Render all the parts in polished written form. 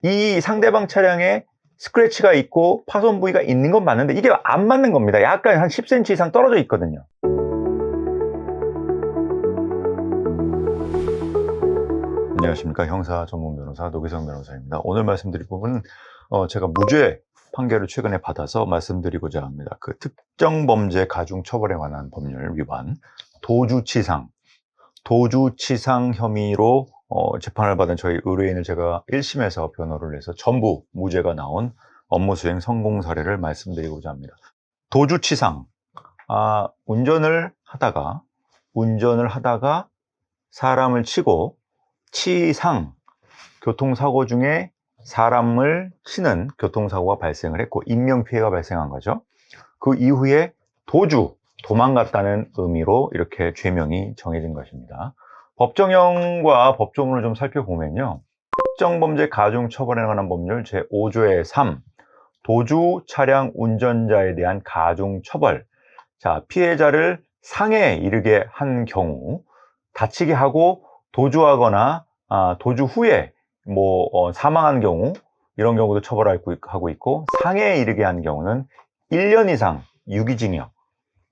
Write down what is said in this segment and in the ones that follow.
이 상대방 차량에 스크래치가 있고 파손 부위가 있는 건 맞는데 이게 안 맞는 겁니다. 약간 한 10cm 이상 떨어져 있거든요. 안녕하십니까. 형사 전문 변호사 노기성 변호사입니다. 오늘 말씀드릴 부분은 제가 무죄 판결을 최근에 받아서 말씀드리고자 합니다. 그 특정 범죄 가중 처벌에 관한 법률 위반, 도주치상 혐의로 재판을 받은 저희 의뢰인을 제가 1심에서 변호를 해서 전부 무죄가 나온 업무수행 성공 사례를 말씀드리고자 합니다. 도주치상, 운전을 하다가 사람을 치고 치상, 교통사고 중에 사람을 치는 교통사고가 발생을 했고 인명피해가 발생한 거죠. 그 이후에 도망갔다는 의미로 이렇게 죄명이 정해진 것입니다. 법정형과 법조문을 좀 살펴보면요. 특정범죄 가중처벌에 관한 법률 제5조의 3, 도주 차량 운전자에 대한 가중처벌. 자, 피해자를 상해에 이르게 한 경우, 다치게 하고 도주하거나 도주 후에 사망한 경우, 이런 경우도 처벌하고 있고, 상해에 이르게 한 경우는 1년 이상 유기징역,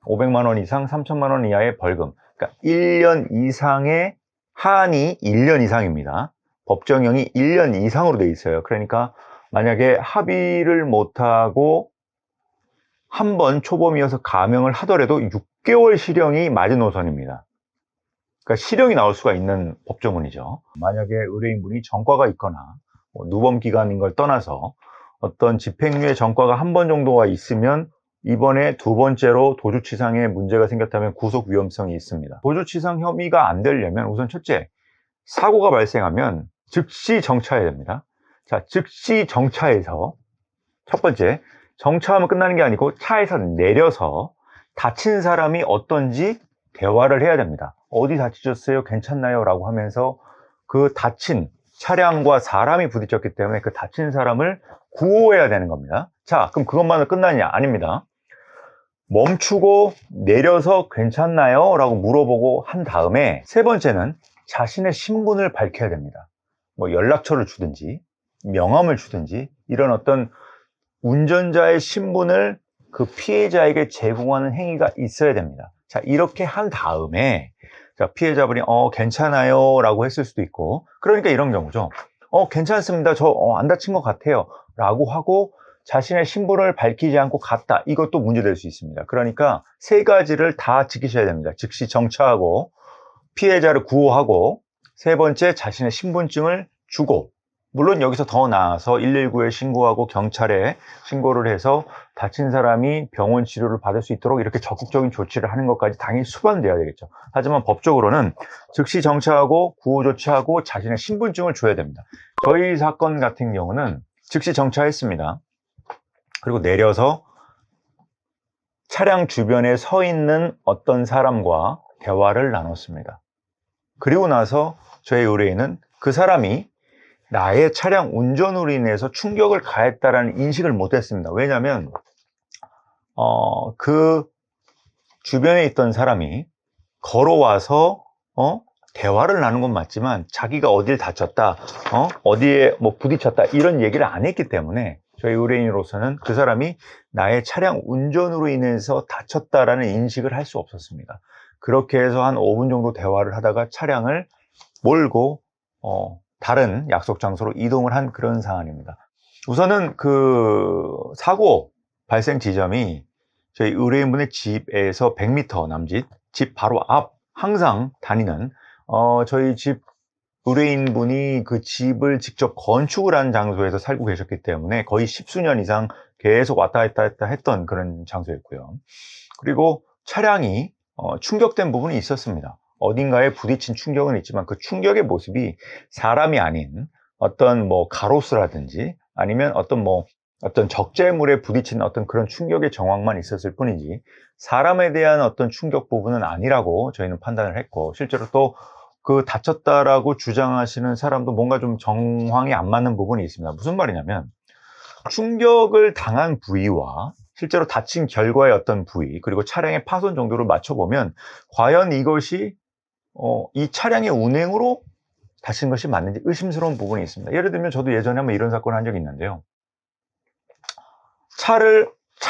500만 원 이상 3천만 원 이하의 벌금. 그러니까 1년 이상의 하한이 1년 이상입니다. 법정형이 1년 이상으로 돼 있어요. 그러니까 만약에 합의를 못하고 한 번 초범이어서 감형을 하더라도 6개월 실형이 마지노선입니다. 그러니까 실형이 나올 수가 있는 법조문이죠. 만약에 의뢰인분이 전과가 있거나 누범 기간인 걸 떠나서 어떤 집행유예 전과가 한 번 정도가 있으면 이번에 두 번째로 도주치상에 문제가 생겼다면 구속 위험성이 있습니다. 도주치상 혐의가 안 되려면 우선 첫째, 사고가 발생하면 즉시 정차해야 됩니다. 자, 즉시 정차해서 첫 번째, 정차하면 끝나는 게 아니고 차에서 내려서 다친 사람이 어떤지 대화를 해야 됩니다. 어디 다치셨어요? 괜찮나요? 라고 하면서 그 다친 차량과 사람이 부딪혔기 때문에 그 다친 사람을 구호해야 되는 겁니다. 자, 그럼 그것만으로 끝나냐? 아닙니다. 멈추고 내려서 괜찮나요? 라고 물어보고 한 다음에 세 번째는 자신의 신분을 밝혀야 됩니다. 연락처를 주든지 명함을 주든지 이런 어떤 운전자의 신분을 그 피해자에게 제공하는 행위가 있어야 됩니다. 자, 이렇게 한 다음에 피해자분이 괜찮아요 라고 했을 수도 있고, 그러니까 이런 경우죠. 괜찮습니다. 저 안 다친 것 같아요 라고 하고 자신의 신분을 밝히지 않고 갔다. 이것도 문제될 수 있습니다. 그러니까 세 가지를 다 지키셔야 됩니다. 즉시 정차하고 피해자를 구호하고 세 번째 자신의 신분증을 주고, 물론 여기서 더 나아서 119에 신고하고 경찰에 신고를 해서 다친 사람이 병원 치료를 받을 수 있도록 이렇게 적극적인 조치를 하는 것까지 당연히 수반돼야 되겠죠. 하지만 법적으로는 즉시 정차하고 구호 조치하고 자신의 신분증을 줘야 됩니다. 저희 사건 같은 경우는 즉시 정차했습니다. 그리고 내려서 차량 주변에 서 있는 어떤 사람과 대화를 나눴습니다. 그리고 나서 저희 의뢰인은 그 사람이 나의 차량 운전으로 인해서 충격을 가했다라는 인식을 못했습니다. 왜냐하면 그 주변에 있던 사람이 걸어와서 대화를 나눈 건 맞지만 자기가 어딜 다쳤다, 어디에 부딪혔다 이런 얘기를 안 했기 때문에 저희 의뢰인으로서는 그 사람이 나의 차량 운전으로 인해서 다쳤다라는 인식을 할 수 없었습니다. 그렇게 해서 한 5분 정도 대화를 하다가 차량을 몰고 다른 약속 장소로 이동을 한 그런 상황입니다. 우선은 그 사고 발생 지점이 저희 의뢰인분의 집에서 100m 남짓, 집 바로 앞 항상 다니는 저희 집 의뢰인분이 그 집을 직접 건축을 한 장소에서 살고 계셨기 때문에 거의 10수년 이상 계속 왔다 갔다 했던 그런 장소였고요. 그리고 차량이 충격된 부분이 있었습니다. 어딘가에 부딪힌 충격은 있지만 그 충격의 모습이 사람이 아닌 어떤 가로수라든지 아니면 어떤 적재물에 부딪힌 어떤 그런 충격의 정황만 있었을 뿐이지 사람에 대한 어떤 충격 부분은 아니라고 저희는 판단을 했고, 실제로 또 그 다쳤다라고 주장하시는 사람도 뭔가 좀 정황이 안 맞는 부분이 있습니다. 무슨 말이냐면 충격을 당한 부위와 실제로 다친 결과의 어떤 부위, 그리고 차량의 파손 정도를 맞춰보면 과연 이것이 이 차량의 운행으로 다친 것이 맞는지 의심스러운 부분이 있습니다. 예를 들면 저도 예전에 한번 이런 사건을 한 적이 있는데요. 차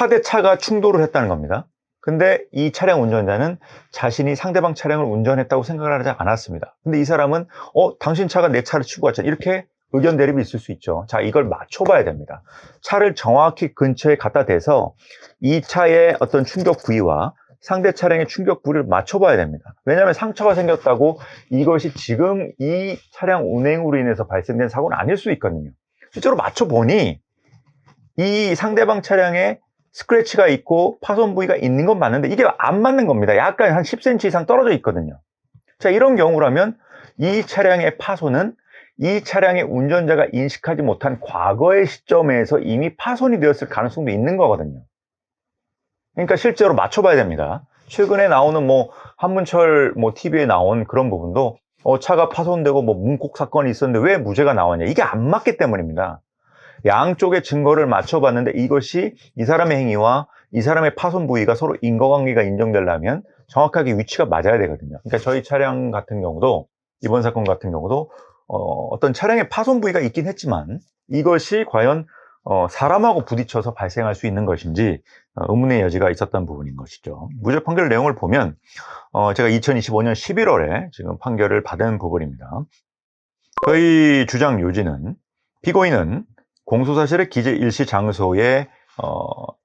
대 차가 충돌을 했다는 겁니다. 근데 이 차량 운전자는 자신이 상대방 차량을 운전했다고 생각을 하지 않았습니다. 근데 이 사람은 당신 차가 내 차를 치고 왔잖아, 이렇게 의견 대립이 있을 수 있죠. 자, 이걸 맞춰봐야 됩니다. 차를 정확히 근처에 갖다 대서 이 차의 어떤 충격 부위와 상대 차량의 충격 부위를 맞춰봐야 됩니다. 왜냐하면 상처가 생겼다고 이것이 지금 이 차량 운행으로 인해서 발생된 사고는 아닐 수 있거든요. 실제로 맞춰보니 이 상대방 차량에 스크래치가 있고 파손 부위가 있는 건 맞는데 이게 안 맞는 겁니다. 약간 한 10cm 이상 떨어져 있거든요. 자, 이런 경우라면 이 차량의 파손은 이 차량의 운전자가 인식하지 못한 과거의 시점에서 이미 파손이 되었을 가능성도 있는 거거든요. 그러니까 실제로 맞춰봐야 됩니다. 최근에 나오는 한문철 TV에 나온 그런 부분도 차가 파손되고 문콕 사건이 있었는데 왜 무죄가 나왔냐, 이게 안 맞기 때문입니다. 양쪽의 증거를 맞춰봤는데 이것이 이 사람의 행위와 이 사람의 파손 부위가 서로 인과관계가 인정되려면 정확하게 위치가 맞아야 되거든요. 그러니까 저희 차량 같은 경우도, 이번 사건 같은 경우도 어떤 차량의 파손 부위가 있긴 했지만 이것이 과연 사람하고 부딪혀서 발생할 수 있는 것인지 의문의 여지가 있었던 부분인 것이죠. 무죄 판결 내용을 보면 제가 2025년 11월에 지금 판결을 받은 부분입니다. 저희 주장 요지는 피고인은 공소사실의 기재 일시 장소에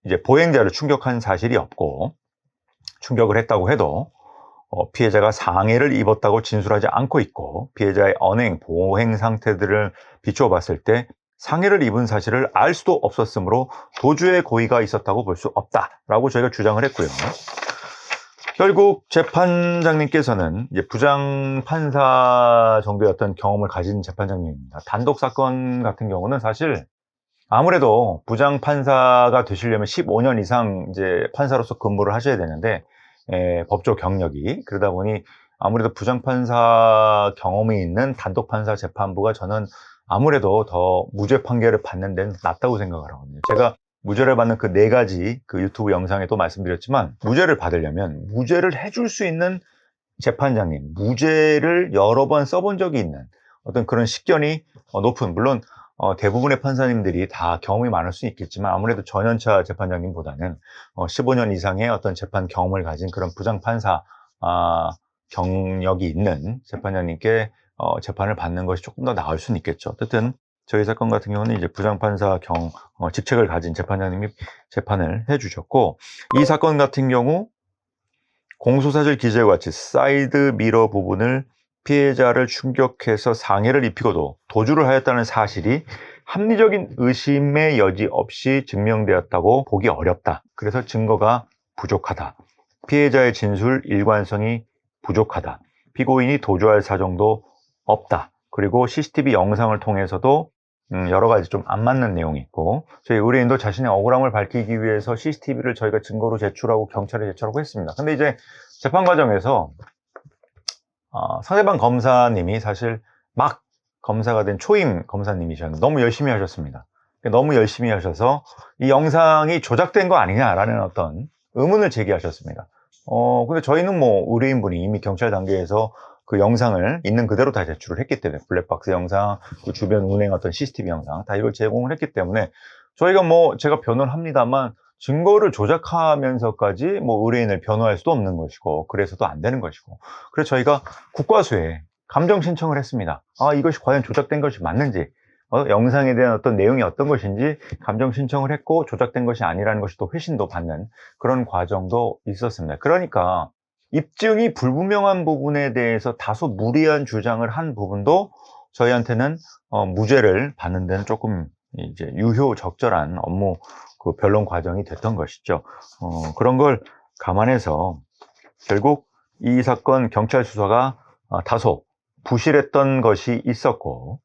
이제 보행자를 충격한 사실이 없고, 충격을 했다고 해도 피해자가 상해를 입었다고 진술하지 않고 있고, 피해자의 언행, 보행 상태들을 비추어 봤을 때 상해를 입은 사실을 알 수도 없었으므로 도주의 고의가 있었다고 볼 수 없다라고 저희가 주장을 했고요. 결국 재판장님께서는 이제 부장 판사 정도의 어떤 경험을 가진 재판장님입니다. 단독 사건 같은 경우는 사실 아무래도 부장 판사가 되시려면 15년 이상 이제 판사로서 근무를 하셔야 되는데 법조 경력이, 그러다 보니 아무래도 부장 판사 경험이 있는 단독 판사 재판부가 저는 아무래도 더 무죄 판결을 받는 데는 낫다고 생각을 하거든요. 제가 무죄를 받는 그 4가지 그 유튜브 영상에 또 말씀드렸지만, 무죄를 받으려면 무죄를 해줄 수 있는 재판장님, 무죄를 여러 번 써본 적이 있는 어떤 그런 식견이 높은, 물론 대부분의 판사님들이 다 경험이 많을 수 있겠지만 아무래도 전연차 재판장님보다는 15년 이상의 어떤 재판 경험을 가진 그런 부장 판사 경력이 있는 재판장님께 재판을 받는 것이 조금 더 나을 수는 있겠죠. 어쨌든 저희 사건 같은 경우는 이제 부장판사 직책을 가진 재판장님이 재판을 해주셨고, 이 사건 같은 경우 공소사실 기재와 같이 사이드 미러 부분을 피해자를 충격해서 상해를 입히고도 도주를 하였다는 사실이 합리적인 의심의 여지 없이 증명되었다고 보기 어렵다. 그래서 증거가 부족하다. 피해자의 진술 일관성이 부족하다. 피고인이 도주할 사정도 없다. 그리고 CCTV 영상을 통해서도 여러 가지 좀 안 맞는 내용이 있고, 저희 의뢰인도 자신의 억울함을 밝히기 위해서 CCTV를 저희가 증거로 제출하고 경찰에 제출하고 했습니다. 근데 이제 재판 과정에서 상대방 검사님이 사실 막 검사가 된 초임 검사님이셨는데 너무 열심히 하셨습니다. 너무 열심히 하셔서 이 영상이 조작된 거 아니냐라는 어떤 의문을 제기하셨습니다. 근데 저희는 의뢰인분이 이미 경찰 단계에서 그 영상을 있는 그대로 다 제출을 했기 때문에, 블랙박스 영상, 그 주변 운행 어떤 CCTV 영상 다 이걸 제공을 했기 때문에 저희가 제가 변호를 합니다만 증거를 조작하면서까지 의뢰인을 변호할 수도 없는 것이고, 그래서도 안 되는 것이고, 그래서 저희가 국과수에 감정 신청을 했습니다. 이것이 과연 조작된 것이 맞는지, 영상에 대한 어떤 내용이 어떤 것인지 감정 신청을 했고, 조작된 것이 아니라는 것이 또 회신도 받는 그런 과정도 있었습니다. 그러니까 입증이 불분명한 부분에 대해서 다소 무리한 주장을 한 부분도 저희한테는 무죄를 받는 데는 조금 이제 유효적절한 업무 그 변론 과정이 됐던 것이죠. 그런 걸 감안해서 결국 이 사건 경찰 수사가 다소 부실했던 것이 있었고,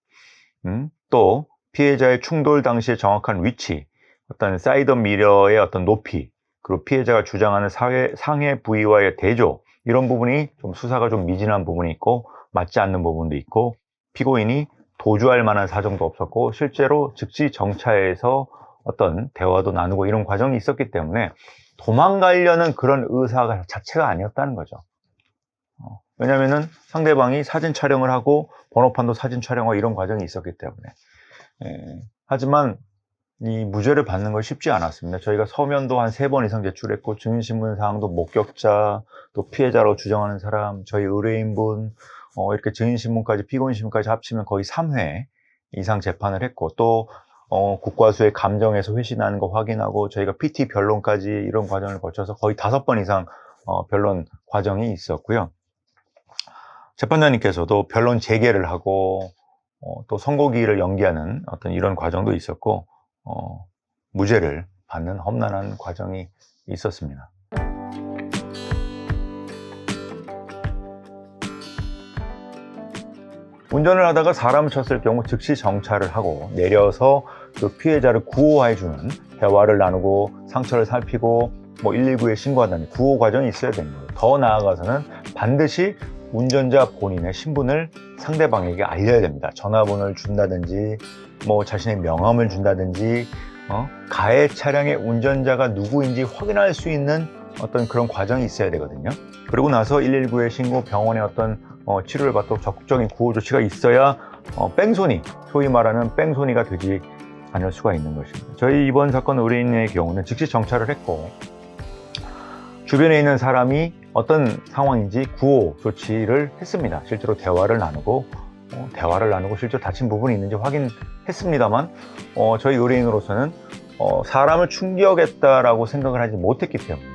또 피해자의 충돌 당시의 정확한 위치, 어떤 사이드 미러의 어떤 높이, 그리고 피해자가 주장하는 상해 부위와의 대조, 이런 부분이 좀 수사가 좀 미진한 부분이 있고 맞지 않는 부분도 있고, 피고인이 도주할 만한 사정도 없었고 실제로 즉시 정차해서 어떤 대화도 나누고 이런 과정이 있었기 때문에 도망가려는 그런 의사가 자체가 아니었다는 거죠. 왜냐면은 상대방이 사진 촬영을 하고 번호판도 사진 촬영하고 이런 과정이 있었기 때문에. 하지만 이 무죄를 받는 건 쉽지 않았습니다. 저희가 서면도 한 3번 이상 제출했고 증인신문 사항도 목격자, 또 피해자로 주장하는 사람, 저희 의뢰인분 이렇게 증인신문까지 피고인신문까지 합치면 거의 3회 이상 재판을 했고 또 국과수의 감정에서 회신하는 거 확인하고 저희가 PT 변론까지 이런 과정을 거쳐서 거의 5번 이상 변론 과정이 있었고요. 재판장님께서도 변론 재개를 하고 또 선고기일을 연기하는 어떤 이런 과정도 있었고 무죄를 받는 험난한 과정이 있었습니다. 운전을 하다가 사람을 쳤을 경우 즉시 정차를 하고 내려서 그 피해자를 구호해주는 대화를 나누고 상처를 살피고 119에 신고하다니 구호 과정이 있어야 되는 거예요. 더 나아가서는 반드시 운전자 본인의 신분을 상대방에게 알려야 됩니다. 전화번호를 준다든지 자신의 명함을 준다든지 가해 차량의 운전자가 누구인지 확인할 수 있는 어떤 그런 과정이 있어야 되거든요. 그리고 나서 119에 신고, 병원에 어떤 치료를 받도록 적극적인 구호 조치가 있어야 뺑소니, 소위 말하는 뺑소니가 되지 않을 수가 있는 것입니다. 저희 이번 사건 의뢰인의 경우는 즉시 정차를 했고 주변에 있는 사람이 어떤 상황인지 구호 조치를 했습니다. 실제로 대화를 나누고 실제로 다친 부분이 있는지 확인했습니다만 저희 의뢰인으로서는 사람을 충격했다라고 생각을 하지 못했기 때문에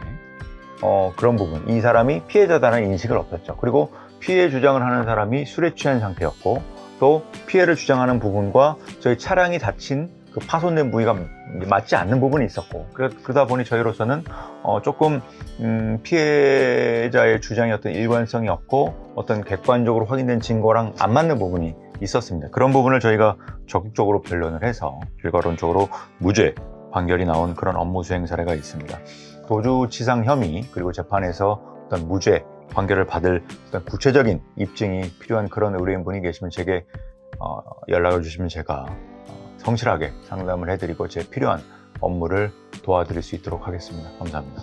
그런 부분, 이 사람이 피해자다는 인식을 없었죠. 그리고 피해 주장을 하는 사람이 술에 취한 상태였고 또 피해를 주장하는 부분과 저희 차량이 다친 그 파손된 부위가 맞지 않는 부분이 있었고 그러다 보니 저희로서는 조금 피해자의 주장이 어떤 일관성이 없고 어떤 객관적으로 확인된 증거랑 안 맞는 부분이 있었습니다. 그런 부분을 저희가 적극적으로 변론을 해서 결과론적으로 무죄 판결이 나온 그런 업무 수행 사례가 있습니다. 도주치상 혐의 그리고 재판에서 어떤 무죄 판결을 받을 어떤 구체적인 입증이 필요한 그런 의뢰인분이 계시면 제게 연락을 주시면 제가 성실하게 상담을 해드리고 제 필요한 업무를 도와드릴 수 있도록 하겠습니다. 감사합니다.